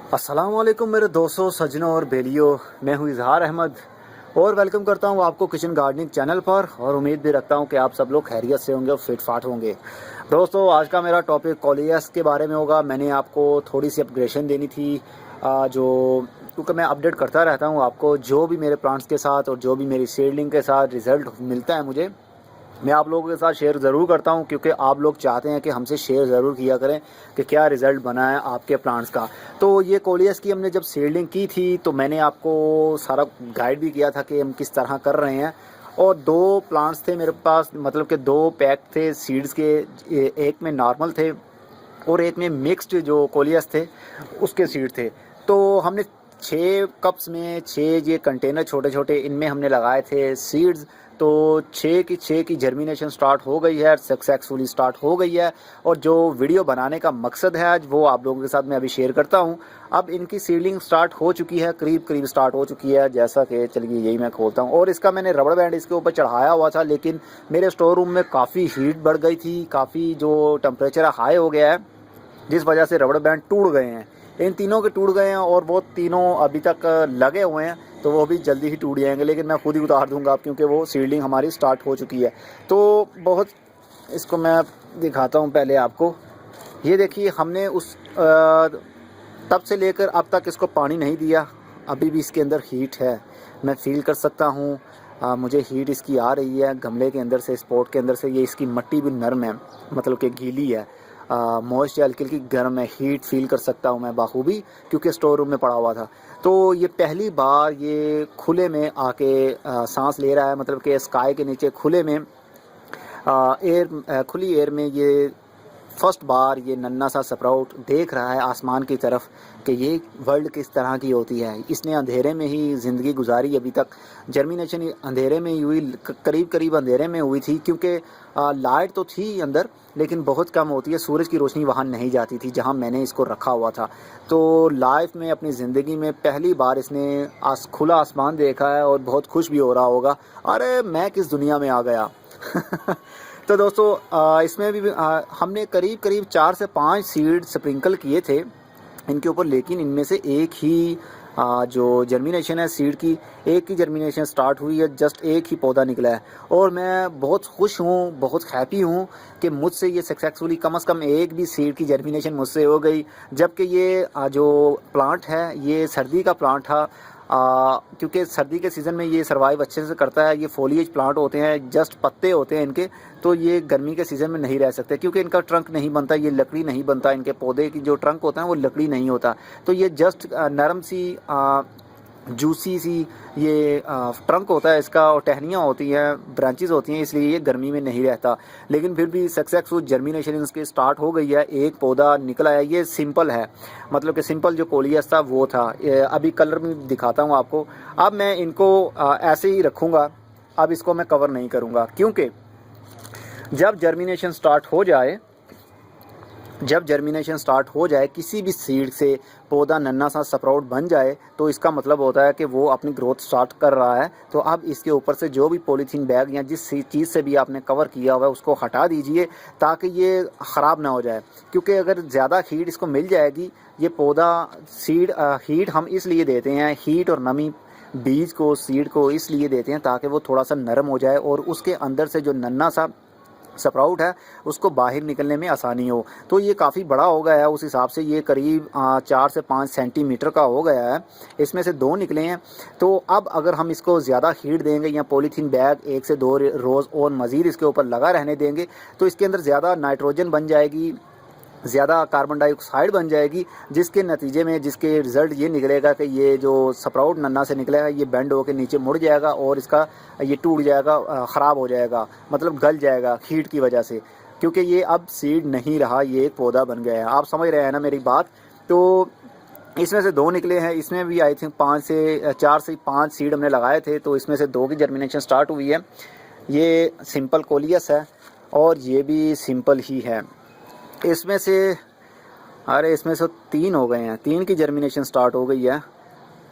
अस्सलाम वालेकुम मेरे दोस्तों, सज्जनों और बेलियों। मैं हूँ इजहार अहमद और वेलकम करता हूँ आपको किचन गार्डनिंग चैनल पर। और उम्मीद भी रखता हूँ कि आप सब लोग खैरियत से होंगे और फिट फाट होंगे। दोस्तों, आज का मेरा टॉपिक कोलियस के बारे में होगा। मैंने आपको थोड़ी सी अपग्रेडेशन देनी थी, क्योंकि मैं अपडेट करता रहता हूँ आपको जो भी मेरे प्लांट्स के साथ और जो भी मेरी सीडलिंग के साथ रिज़ल्ट मिलता है मुझे, मैं आप लोगों के साथ शेयर ज़रूर करता हूं, क्योंकि आप लोग चाहते हैं कि हमसे शेयर ज़रूर किया करें कि क्या रिज़ल्ट बना है आपके प्लांट्स का। तो ये कोलियस की हमने जब सीडलिंग की थी तो मैंने आपको सारा गाइड भी किया था कि हम किस तरह कर रहे हैं। और दो प्लांट्स थे मेरे पास, मतलब कि दो पैक थे सीड्स के। एक में नॉर्मल थे और एक में मिक्स्ड जो कोलियस थे उसके सीड थे। तो हमने 6 कप्स में 6 ये कंटेनर छोटे छोटे, इनमें हमने लगाए थे सीड्स। तो 6 की जर्मिनेशन स्टार्ट हो गई है, सक्सेसफुली स्टार्ट हो गई है। और जो वीडियो बनाने का मकसद है आज, वो आप लोगों के साथ मैं अभी शेयर करता हूँ। अब इनकी सीडलिंग स्टार्ट हो चुकी है, करीब करीब स्टार्ट हो चुकी है, जैसा कि चलिए यही मैं खोलता हूँ। और इसका मैंने रबड़ बैंड इसके ऊपर चढ़ाया हुआ था, लेकिन मेरे स्टोर रूम में काफ़ी हीट बढ़ गई थी, काफ़ी जो टेम्परेचर हाई हो गया है, जिस वजह से रबड़ बैंड टूट गए हैं। इन तीनों के टूट गए हैं और वो तीनों अभी तक लगे हुए हैं, तो वो भी जल्दी ही टूट जाएंगे। लेकिन मैं खुद ही उतार दूंगा अब, क्योंकि वो सीडलिंग हमारी स्टार्ट हो चुकी है। तो बहुत, इसको मैं दिखाता हूँ पहले आपको। ये देखिए, हमने उस तब से लेकर अब तक इसको पानी नहीं दिया। अभी भी इसके अंदर हीट है, मैं फील कर सकता हूँ। मुझे हीट इसकी आ रही है गमले के अंदर से, स्पॉट के अंदर से। ये इसकी मिट्टी भी नरम है, मतलब कि गीली है, मॉइस्ट हल्की हल्की गर्म है। हीट फील कर सकता हूँ मैं बाखूबी, क्योंकि स्टोर रूम में पड़ा हुआ था। तो ये पहली बार ये खुले में आके सांस ले रहा है, मतलब कि स्काई के नीचे खुले में खुली एयर में ये फर्स्ट बार ये नन्ना सा स्प्राउट देख रहा है आसमान की तरफ कि ये वर्ल्ड किस तरह की होती है। इसने अंधेरे में ही ज़िंदगी गुजारी अभी तक। जर्मिनेशन अंधेरे में ही हुई, करीब करीब अंधेरे में हुई थी, क्योंकि लाइट तो थी अंदर लेकिन बहुत कम होती है। सूरज की रोशनी वहाँ नहीं जाती थी जहाँ मैंने इसको रखा हुआ था। तो लाइफ में, अपनी ज़िंदगी में पहली बार इसने खुला आसमान देखा है और बहुत खुश भी हो रहा होगा, अरे मैं किस दुनिया में आ गया। तो दोस्तों, इसमें भी हमने करीब करीब 4 से 5 सीड स्प्रिंकल किए थे इनके ऊपर, लेकिन इनमें से एक ही जो जर्मिनेशन है सीड की, एक ही जर्मिनेशन स्टार्ट हुई है, जस्ट एक ही पौधा निकला है। और मैं बहुत खुश हूँ, बहुत हैप्पी हूँ कि मुझसे ये सक्सेसफुली कम से कम एक भी सीड की जर्मिनेशन मुझसे हो गई। जबकि ये जो प्लांट है ये सर्दी का प्लांट था, क्योंकि सर्दी के सीज़न में ये सर्वाइव अच्छे से करता है। ये फोलिएज प्लांट होते हैं, जस्ट पत्ते होते हैं इनके, तो ये गर्मी के सीज़न में नहीं रह सकते, क्योंकि इनका ट्रंक नहीं बनता, ये लकड़ी नहीं बनता। इनके पौधे की जो ट्रंक होता है वो लकड़ी नहीं होता। तो ये जस्ट नरम सी जूसी सी ये ट्रंक होता है इसका, और टहनियाँ होती हैं, ब्रांचेस होती हैं, इसलिए ये गर्मी में नहीं रहता। लेकिन फिर भी सक्सेसफुल जर्मिनेशन इसकी स्टार्ट हो गई है, एक पौधा निकला है। ये सिंपल है, मतलब कि सिंपल जो कोलियस था वो था। अभी कलर में दिखाता हूँ आपको। अब मैं इनको ऐसे ही रखूँगा, अब इसको मैं कवर नहीं करूँगा, क्योंकि जब जर्मिनेशन स्टार्ट हो जाए किसी भी सीड से, पौधा नन्ना सा स्प्राउट बन जाए, तो इसका मतलब होता है कि वो अपनी ग्रोथ स्टार्ट कर रहा है। तो अब इसके ऊपर से जो भी पॉलीथीन बैग या जिस चीज़ से भी आपने कवर किया हुआ है उसको हटा दीजिए, ताकि ये ख़राब ना हो जाए। क्योंकि अगर ज़्यादा हीट इसको मिल जाएगी, ये पौधा हीट हम इसलिए देते हैं, हीट और नमी बीज को, सीड को इसलिए देते हैं ताकि वो थोड़ा सा नरम हो जाए और उसके अंदर से जो नन्ना सा स्प्राउट है उसको बाहर निकलने में आसानी हो। तो ये काफ़ी बड़ा हो गया है, उस हिसाब से ये करीब 4 से 5 सेंटीमीटर का हो गया है। इसमें से 2 निकले हैं। तो अब अगर हम इसको ज़्यादा हीट देंगे या पॉलीथीन बैग 1 से 2 रोज़ और मज़ीद इसके ऊपर लगा रहने देंगे, तो इसके अंदर ज़्यादा नाइट्रोजन बन जाएगी, ज़्यादा कार्बन डाइऑक्साइड बन जाएगी, जिसके नतीजे में जिसके रिज़ल्ट ये निकलेगा कि ये जो स्प्राउट नन्ना से निकलेगा ये बेंड होकर नीचे मुड़ जाएगा और इसका ये टूट जाएगा, ख़राब हो जाएगा, मतलब गल जाएगा हीट की वजह से। क्योंकि ये अब सीड नहीं रहा, ये एक पौधा बन गया है। आप समझ रहे हैं ना मेरी बात। तो इसमें से 2 निकले हैं, इसमें भी आई थिंक 4 से 5 सीड हमने लगाए थे, तो इसमें से 2 की जर्मिनेशन स्टार्ट हुई है। ये सिंपल कोलियस है और ये भी सिंपल ही है। इसमें से 3 हो गए हैं, 3 की जर्मिनेशन स्टार्ट हो गई है।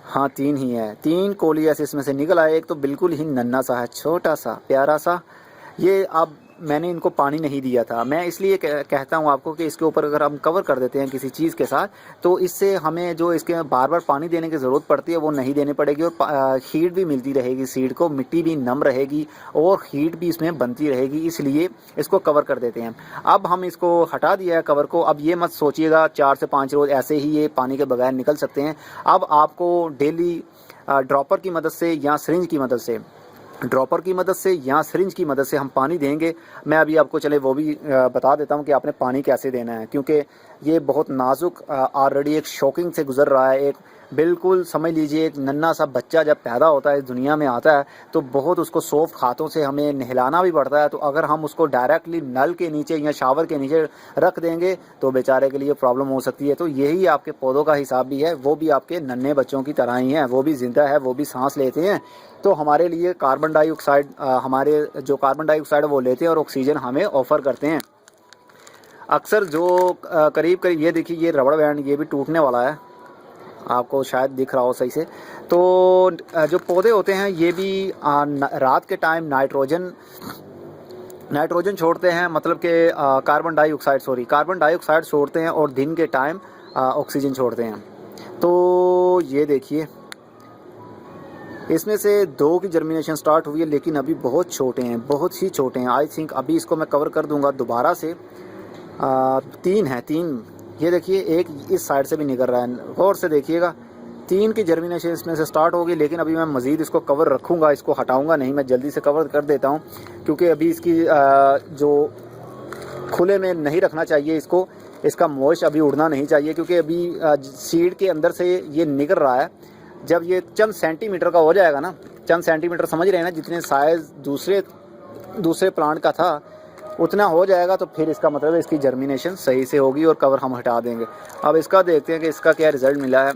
हाँ, 3 ही है, 3 कोलियस इसमें से निकल आए। एक तो बिल्कुल ही नन्ना सा है, छोटा सा प्यारा सा। ये अब मैंने इनको पानी नहीं दिया था। मैं इसलिए कहता हूँ आपको कि इसके ऊपर अगर हम कवर कर देते हैं किसी चीज़ के साथ, तो इससे हमें जो इसके बार बार पानी देने की ज़रूरत पड़ती है वो नहीं देनी पड़ेगी, और हीट भी मिलती रहेगी सीड को, मिट्टी भी नम रहेगी और हीट भी इसमें बनती रहेगी, इसलिए इसको कवर कर देते हैं। अब हम इसको हटा दिया है कवर को। अब ये मत सोचिएगा 4 से 5 रोज़ ऐसे ही ये पानी के बगैर निकल सकते हैं। अब आपको डेली ड्रॉपर की मदद से या सिरिंज की मदद से, ड्रॉपर की मदद से या सिरिंज की मदद से हम पानी देंगे। मैं अभी आपको चले वो भी बता देता हूँ कि आपने पानी कैसे देना है, क्योंकि ये बहुत नाजुक ऑलरेडी एक शॉकिंग से गुजर रहा है। एक बिल्कुल समझ लीजिए एक नन्हा सा बच्चा जब पैदा होता है, इस दुनिया में आता है, तो बहुत उसको सॉफ्ट हाथों से हमें नहलाना भी पड़ता है। तो अगर हम उसको डायरेक्टली नल के नीचे या शावर के नीचे रख देंगे तो बेचारे के लिए प्रॉब्लम हो सकती है। तो यही आपके पौधों का हिसाब भी है, वो भी आपके नन्हे बच्चों की तरह ही हैं, वो भी ज़िंदा है, वो भी सांस लेते हैं। तो हमारे लिए कार्बन डाइऑक्साइड, हमारे जो कार्बन डाइऑक्साइड वो लेते हैं और ऑक्सीजन हमें ऑफ़र करते हैं। अक्सर जो करीब करीब ये देखिए, ये रबड़ बैंड ये भी टूटने वाला है, आपको शायद दिख रहा हो सही से। तो जो पौधे होते हैं ये भी रात के टाइम नाइट्रोजन छोड़ते हैं, मतलब कि कार्बन डाइऑक्साइड छोड़ते हैं, और दिन के टाइम ऑक्सीजन छोड़ते हैं। तो ये देखिए, इसमें से 2 की जर्मिनेशन स्टार्ट हुई है, लेकिन अभी बहुत छोटे हैं, बहुत ही छोटे हैं। आई थिंक अभी इसको मैं कवर कर दूंगा दोबारा से। 3 है, 3 ये देखिए, एक इस साइड से भी निकल रहा है, गौर से देखिएगा। 3 की जर्मिनेशन इसमें से स्टार्ट होगी, लेकिन अभी मैं मज़ीद इसको कवर रखूँगा, इसको हटाऊँगा नहीं, मैं जल्दी से कवर कर देता हूँ, क्योंकि अभी इसकी जो खुले में नहीं रखना चाहिए इसको, इसका मोश अभी उड़ना नहीं चाहिए, क्योंकि अभी सीड के अंदर से ये निकल रहा है। जब ये चंद सेंटीमीटर का हो जाएगा ना, चंद सेंटीमीटर समझ रहे हैं ना, जितने साइज़ दूसरे प्लांट का था उतना हो जाएगा, तो फिर इसका मतलब है इसकी जर्मिनेशन सही से होगी और कवर हम हटा देंगे। अब इसका देखते हैं कि इसका क्या रिज़ल्ट मिला है।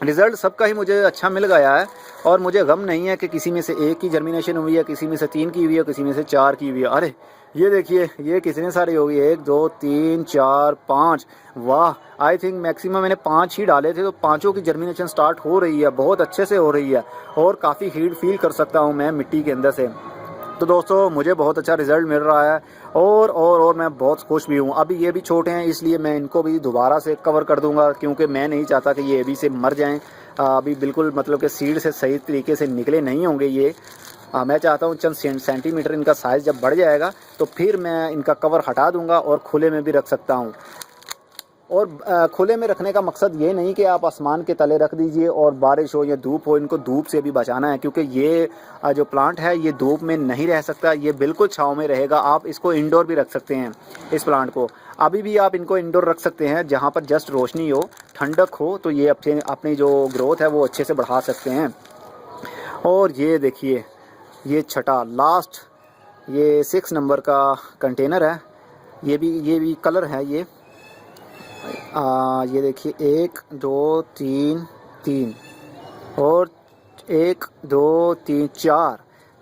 रिज़ल्ट सबका ही मुझे अच्छा मिल गया है, और मुझे गम नहीं है कि किसी में से 1 की जर्मिनेशन हुई है, किसी में से 3 की हुई है, किसी में से 4 की हुई है। अरे ये देखिए, ये कितने सारी होगी, 1 2 3 4 5, वाह! आई थिंक मैक्सिमम मैंने 5 ही डाले थे, तो 5 की जर्मिनेशन स्टार्ट हो रही है, बहुत अच्छे से हो रही है, और काफ़ी हीट फील कर सकता हूँ मैं मिट्टी के अंदर से। तो दोस्तों मुझे बहुत अच्छा रिज़ल्ट मिल रहा है, और मैं बहुत खुश भी हूँ। अभी ये भी छोटे हैं, इसलिए मैं इनको भी दोबारा से कवर कर दूंगा, क्योंकि मैं नहीं चाहता कि ये अभी से मर जाएं। अभी बिल्कुल मतलब कि सीड से सही तरीके से निकले नहीं होंगे ये। मैं चाहता हूँ चंद सेंटीमीटर इनका साइज़ जब बढ़ जाएगा तो फिर मैं इनका कवर हटा दूंगा और खुले में भी रख सकता हूँ। और खुले में रखने का मकसद ये नहीं कि आप आसमान के तले रख दीजिए और बारिश हो या धूप हो, इनको धूप से भी बचाना है, क्योंकि ये जो प्लांट है ये धूप में नहीं रह सकता, ये बिल्कुल छाँव में रहेगा। आप इसको इंडोर भी रख सकते हैं, इस प्लांट को अभी भी आप इनको इंडोर रख सकते हैं, जहाँ पर जस्ट रोशनी हो, ठंडक हो, तो ये अपनी जो ग्रोथ है वो अच्छे से बढ़ा सकते हैं। और ये देखिए, ये छठा लास्ट, ये 6 नंबर का कंटेनर है, ये भी कलर है ये देखिए 1 2 3 3 और 1 2 3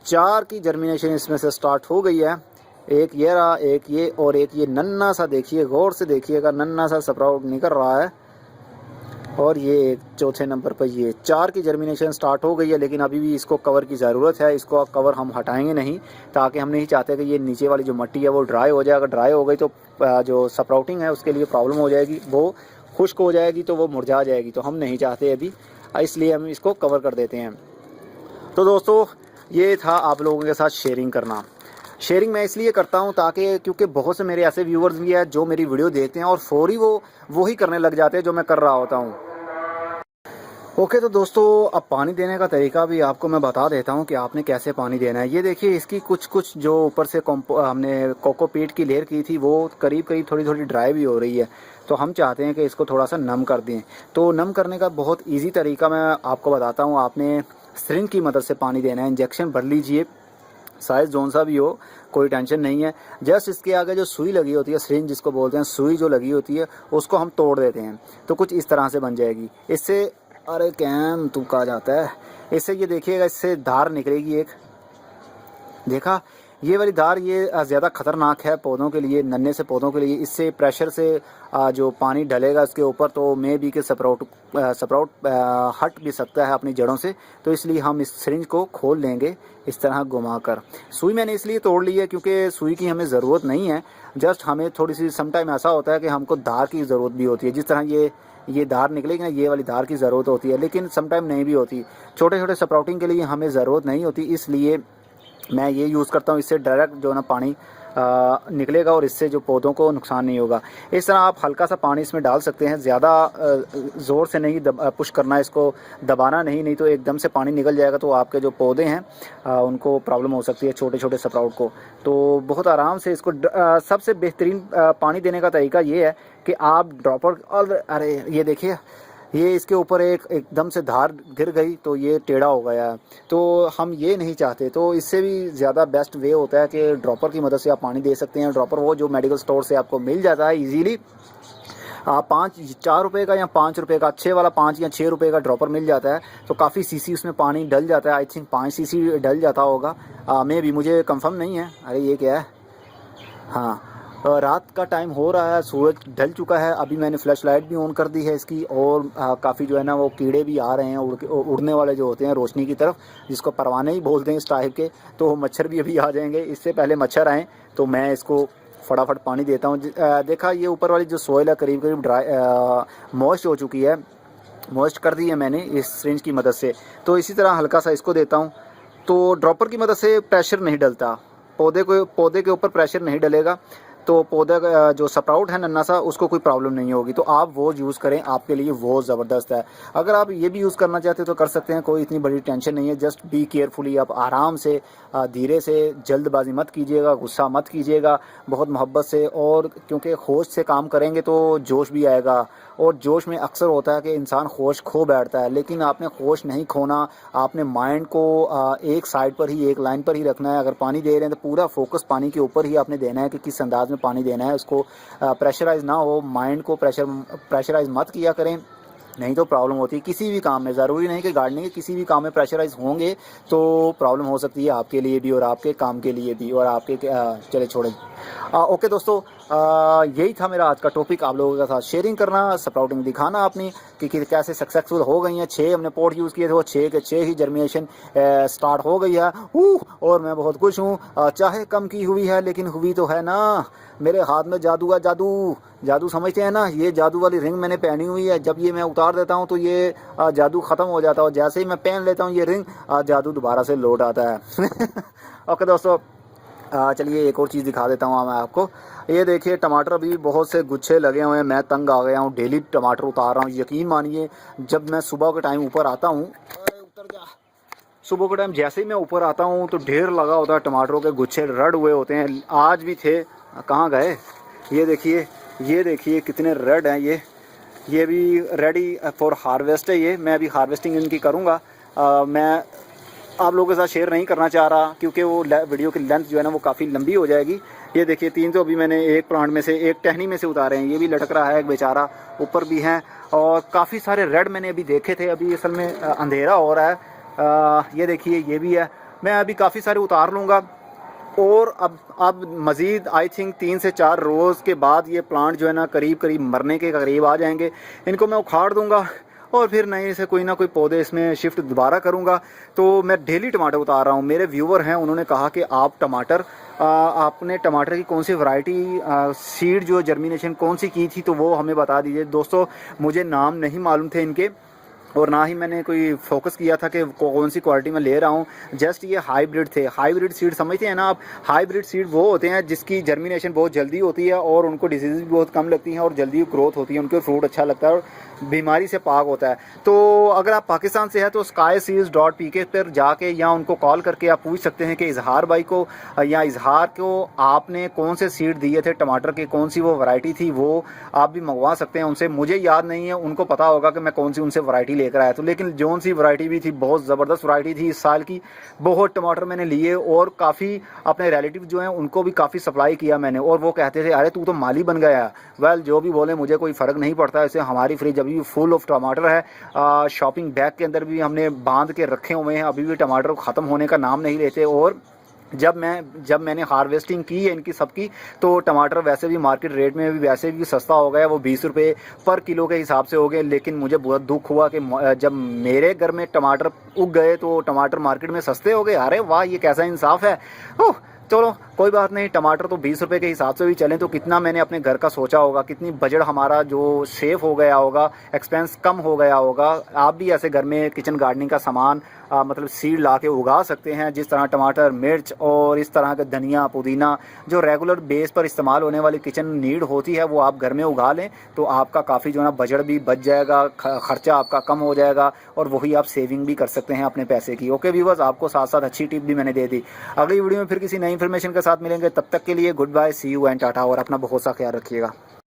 4 की जर्मिनेशन इसमें से स्टार्ट हो गई है। एक ये रहा, एक ये, और एक ये नन्ना सा, देखिए गौर से देखिएगा, नन्ना सा स्प्राउट निकल रहा है। और ये चौथे नंबर पर ये 4 की जर्मिनेशन स्टार्ट हो गई है, लेकिन अभी भी इसको कवर की ज़रूरत है। इसको कवर हम हटाएंगे नहीं, ताकि हम नहीं चाहते कि ये नीचे वाली जो मिट्टी है वो ड्राई हो जाए। अगर ड्राई हो गई तो जो स्प्राउटिंग है उसके लिए प्रॉब्लम हो जाएगी, वो खुश्क हो जाएगी, तो वो मुरझा जाएगी, तो हम नहीं चाहते अभी, इसलिए हम इसको कवर कर देते हैं। तो दोस्तों ये था आप लोगों के साथ शेयरिंग करना। शेयरिंग मैं इसलिए करता हूं ताकि, क्योंकि बहुत से मेरे ऐसे व्यूवर्स भी हैं जो मेरी वीडियो देखते हैं और फौरी वो ही करने लग जाते हैं जो मैं कर रहा होता हूं। ओके, तो दोस्तों अब पानी देने का तरीका भी आपको मैं बता देता हूं कि आपने कैसे पानी देना है। ये देखिए, इसकी कुछ जो ऊपर से हमने कोकोपीट की लेयर की थी वो करीब थोड़ी ड्राई भी हो रही है, तो हम चाहते हैं कि इसको थोड़ा सा नम कर दें। तो नम करने का बहुत ईजी तरीका मैं आपको बताता हूँ। आपने सिरिंज की मदद से पानी देना है, इंजेक्शन भर लीजिए, साइज़ जौन सा भी हो, कोई टेंशन नहीं है। जस्ट इसके आगे जो सुई लगी होती है, सिरिंज जिसको बोलते हैं, सुई जो लगी होती है उसको हम तोड़ देते हैं, तो कुछ इस तरह से बन जाएगी। इससे, अरे कैम तू कहा जाता है, इससे ये देखिएगा, इससे धार निकलेगी एक, देखा, ये वाली धार ये ज़्यादा ख़तरनाक है पौधों के लिए, नन्हे से पौधों के लिए। इससे प्रेशर से जो पानी डलेगा इसके ऊपर तो मे बी के स्प्राउट हट भी सकता है अपनी जड़ों से। तो इसलिए हम इस सिरिंज को खोल लेंगे इस तरह घुमाकर। सुई मैंने इसलिए तोड़ ली है क्योंकि सुई की हमें ज़रूरत नहीं है, जस्ट हमें थोड़ी सी समटाइम ऐसा होता है कि हमको धार की ज़रूरत भी होती है। जिस तरह ये धार निकलेगी ना, ये वाली धार की ज़रूरत होती है, लेकिन समटाइम नहीं भी होती। छोटे छोटे स्प्राउटिंग के लिए हमें ज़रूरत नहीं होती, इसलिए मैं ये यूज़ करता हूँ। इससे डायरेक्ट जो ना पानी निकलेगा और इससे जो पौधों को नुकसान नहीं होगा। इस तरह आप हल्का सा पानी इसमें डाल सकते हैं, ज़्यादा ज़ोर से नहीं पुश करना है, इसको दबाना नहीं तो एकदम से पानी निकल जाएगा तो आपके जो पौधे हैं उनको प्रॉब्लम हो सकती है, छोटे छोटे स्प्राउट को। तो बहुत आराम से इसको सबसे बेहतरीन पानी देने का तरीका ये है कि आप ड्रॉपर और अरे ये देखिए, ये इसके ऊपर एकदम से धार गिर गई तो ये टेढ़ा हो गया है, तो हम ये नहीं चाहते। तो इससे भी ज़्यादा बेस्ट वे होता है कि ड्रॉपर की मदद से आप पानी दे सकते हैं। ड्रॉपर वो जो मेडिकल स्टोर से आपको मिल जाता है इजीली, 4 रुपये का या 5 रुपये का, अच्छे वाला 5 या 6 रुपये का ड्रॉपर मिल जाता है। तो काफ़ी सीसी उसमें पानी डल जाता है, आई थिंक 5 सीसी डल जाता होगा, मे भी, मुझे कंफर्म नहीं है। अरे ये क्या है, हाँ रात का टाइम हो रहा है, सूरज ढल चुका है। अभी मैंने फ्लैश लाइट भी ऑन कर दी है इसकी, और काफ़ी जो है ना वो कीड़े भी आ रहे हैं उड़ने वाले जो होते हैं रोशनी की तरफ, जिसको परवाने ही बोलते हैं इस टाइप के। तो मच्छर भी अभी आ जाएंगे, इससे पहले मच्छर आएँ तो मैं इसको फटाफट पानी देता हूँ। देखा ये ऊपर वाली जो सोइल है करीब करीब ड्राई मॉइस्ट हो चुकी है, मॉइस्ट कर दी है मैंने इस सिरिंज की मदद से। तो इसी तरह हल्का सा इसको देता हूँ। तो ड्रॉपर की मदद से प्रेशर नहीं डलता, पौधे के ऊपर प्रेशर नहीं डलेगा, तो पौधा का जो स्प्राउट है नन्हा सा, उसको कोई प्रॉब्लम नहीं होगी। तो आप वो यूज़ करें, आपके लिए वो ज़बरदस्त है। अगर आप ये भी यूज़ करना चाहते हो तो कर सकते हैं, कोई इतनी बड़ी टेंशन नहीं है। जस्ट बी केयरफुली, आप आराम से धीरे से, जल्दबाजी मत कीजिएगा, गुस्सा मत कीजिएगा, बहुत मोहब्बत से। और क्योंकि होश से काम करेंगे तो जोश भी आएगा, और जोश में अक्सर होता है कि इंसान होश खो बैठता है, लेकिन आपने होश नहीं खोना। आपने माइंड को एक साइड पर ही, एक लाइन पर ही रखना है। अगर पानी दे रहे हैं तो पूरा फोकस पानी के ऊपर ही आपने देना है कि किस अंदाज में पानी देना है। उसको प्रेशराइज ना हो, माइंड को प्रेशराइज मत किया करें, नहीं तो प्रॉब्लम होती है किसी भी काम में। ज़रूरी नहीं कि गार्डनिंग के किसी भी काम में प्रेशराइज होंगे तो प्रॉब्लम हो सकती है आपके लिए भी और आपके काम के लिए भी और आपके चले छोड़े। ओके दोस्तों, यही था मेरा आज का टॉपिक, आप लोगों के साथ शेयरिंग करना, स्प्राउटिंग दिखाना अपनी कि कैसे सक्सेसफुल हो गई हैं। 6 हमने पॉट यूज़ किए थे, वो 6 के 6 ही जर्मिनेशन स्टार्ट हो गई है। और मैं बहुत खुश हूँ, चाहे कम की हुई है लेकिन हुई तो है ना। मेरे हाथ में जादू है, जादू समझते हैं ना, ये जादू वाली रिंग मैंने पहनी हुई है। जब ये मैं उतार देता हूँ तो ये जादू ख़त्म हो जाता है, और जैसे ही मैं पहन लेता हूँ ये रिंग, जादू दोबारा से लौट आता है। ओके दोस्तों, चलिए एक और चीज़ दिखा देता हूँ मैं आपको। ये देखिए टमाटर अभी बहुत से गुच्छे लगे हुए हैं, मैं तंग आ गया हूँ, डेली टमाटर उतार रहा हूँ। यकीन मानिए जब मैं सुबह के टाइम ऊपर आता हूँ, सुबह के टाइम जैसे ही मैं ऊपर आता हूँ तो ढेर लगा होता है टमाटरों के गुच्छे, रेड हुए होते हैं। आज भी थे, कहाँ गए? ये देखिए कितने रेड हैं। ये भी रेडी फॉर हार्वेस्ट है। ये मैं अभी हार्वेस्टिंग इनकी करूँगा। मैं आप लोगों के साथ शेयर नहीं करना चाह रहा क्योंकि वो वीडियो की लेंथ जो है ना वो काफ़ी लंबी हो जाएगी। ये देखिए 3 तो अभी मैंने एक प्लांट में से, एक टहनी में से उतारे हैं। ये भी लटक रहा है एक बेचारा, ऊपर भी हैं, और काफ़ी सारे रेड मैंने अभी देखे थे। अभी असल में अंधेरा हो रहा है। ये देखिए ये भी है, मैं अभी काफ़ी सारे उतार लूँगा। और अब मज़ीद आई थिंक 3 से 4 रोज़ के बाद ये प्लांट जो है ना करीब करीब मरने के करीब आ जाएंगे। इनको मैं उखाड़ दूँगा और फिर नए से कोई ना कोई पौधे इसमें शिफ्ट दोबारा करूँगा। तो मैं डेली टमाटर उतार रहा हूँ। मेरे व्यूवर हैं, उन्होंने कहा कि आपने टमाटर की कौन सी वैरायटी सीड जो जर्मिनेशन कौन सी की थी, तो वो हमें बता दीजिए। दोस्तों मुझे नाम नहीं मालूम थे इनके, और ना ही मैंने कोई फोकस किया था कि कौन सी क्वालिटी में ले रहा हूँ। जस्ट ये हाइब्रिड थे। हाइब्रिड सीड समझते हैं ना आप? हाइब्रिड सीड वो होते हैं जिसकी जर्मिनेशन बहुत जल्दी होती है और उनको डिजीज़ भी बहुत कम लगती हैं और जल्दी ग्रोथ होती है, उनके फ्रूट अच्छा लगता है और बीमारी से पाक होता है। तो अगर आप पाकिस्तान से हैं तो skyseeds.pk पर जाके या उनको कॉल करके आप पूछ सकते हैं कि इजहार भाई को या इजहार को आपने कौन से सीड दिए थे टमाटर के, कौन सी वो वैरायटी थी, वो आप भी मंगवा सकते हैं उनसे। मुझे याद नहीं है, उनको पता होगा कि मैं कौन सी उनसे वैरायटी लेकर आया। तो लेकिन जौन सी वैरायटी भी थी बहुत ज़बरदस्त वैरायटी थी इस साल की। बहुत टमाटर मैंने लिए और काफ़ी अपने रिलेटिव जो हैं उनको भी काफ़ी सप्लाई किया मैंने, और वो कहते थे अरे तू तो माली बन गया। वेल जो भी बोले मुझे कोई फ़र्क नहीं पड़ता। ऐसे हमारी फ्रिज अभी भी फुल ऑफ टमाटर है। शॉपिंग बैग के अंदर भी हमने बांध के रखे हुए हैं, अभी भी टमाटर ख़त्म होने का नाम नहीं लेते। और जब मैंने हार्वेस्टिंग की है इनकी सबकी, तो टमाटर वैसे भी मार्केट रेट में भी वैसे भी सस्ता हो गया, वो 20 रुपये पर किलो के हिसाब से हो गए। लेकिन मुझे बहुत दुख हुआ कि जब मेरे घर में टमाटर उग गए तो टमाटर मार्केट में सस्ते हो गए। अरे वाह, ये कैसा इंसाफ है। ओह, चलो कोई बात नहीं, टमाटर तो 20 रुपये के हिसाब से भी चलें तो कितना मैंने अपने घर का सोचा होगा, कितनी बजट हमारा जो सेफ हो गया होगा, एक्सपेंस कम हो गया होगा। आप भी ऐसे घर में किचन गार्डनिंग का सामान मतलब सीड ला के उगा सकते हैं, जिस तरह टमाटर, मिर्च और इस तरह के धनिया, पुदीना, जो रेगुलर बेस पर इस्तेमाल होने वाली किचन नीड होती है, वो आप घर में उगा लें तो आपका काफ़ी जो है ना बजट भी बच जाएगा, खर्चा आपका कम हो जाएगा और वही आप सेविंग भी कर सकते हैं अपने पैसे की। ओके व्यूअर्स, आपको साथ साथ अच्छी टिप भी मैंने दे दी। अगली वीडियो में फिर किसी नई इन्फॉर्मेशन के साथ मिलेंगे, तब तक के लिए goodbye, see you and tata, और अपना बहुत सा ख्याल रखिएगा।